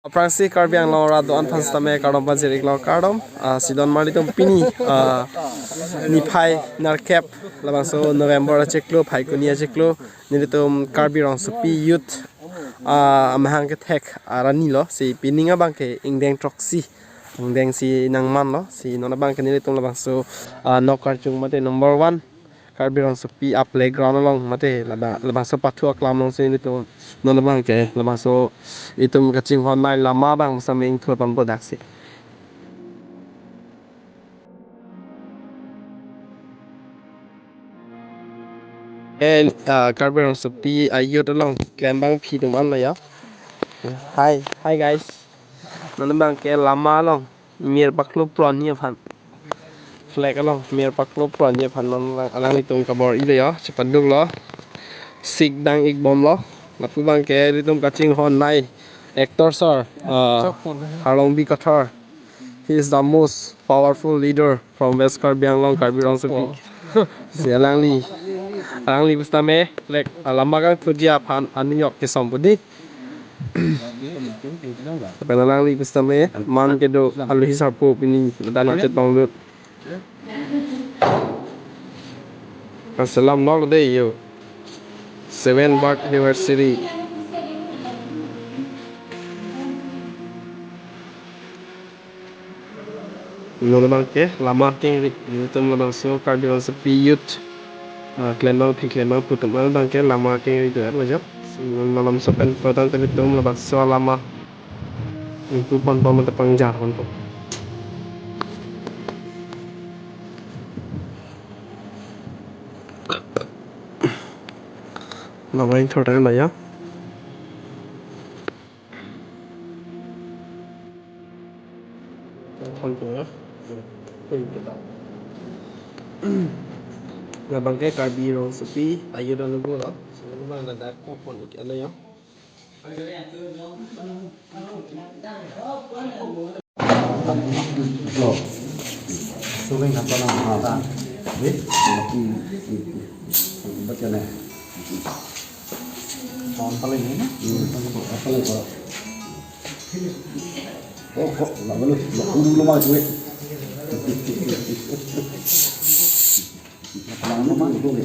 Prangsi Karbi ang laura doan panstame kardom pajirik law kardom sidon mali tom pini nipai narkep labang so November cheklo phai kunia cheklo nilitom Karbi rong supi youth amahang ke thek arani lo si pininga bangke ingdeng troksi ingdeng si nangman lo si nona bangke nilitom labang so nokar chung mate number 1 Karbi rong supi up playground long mate labang so patu aklam long si nilitom nona bangke labang so itum kacing hon mai lama bang saming thua pam bodak si Karbi rong supi ayut long klembang phi tum an la ya hi guys nona bangke lama long mir paklo pron ni phan flag along mir paklo pron ni phan non alang itum kabor ile ya cepat duk lo sik dang ik bom lo lapu bangke itum kacing hon nai actor sir Harlong B Kathar. He is the most powerful leader from West Karbi Anglong Karbi rong supi si alangli bustame lek alamagang tudia phan aniok ke sombudi penalangli bustame man ke do alu hisar po pini dan chet banglut assalam nok day yo 7 Bar University nona bangke lama ke itum labang so Karbi rong supi youth klembang putum bangke lama ke itu aja malam sopen potan teritum labang so lama itu pon tepang jar untuk lama yang thora lah ya là bằng cái Karbi rong supi ayo dan lugu lo sebelum ada kupon iki ada ya Suling apa nama apa? Baca nih. Tahun paling ini? Apa lagi? Oh kok nggak boleh? Dulu mah cuy. Lama mah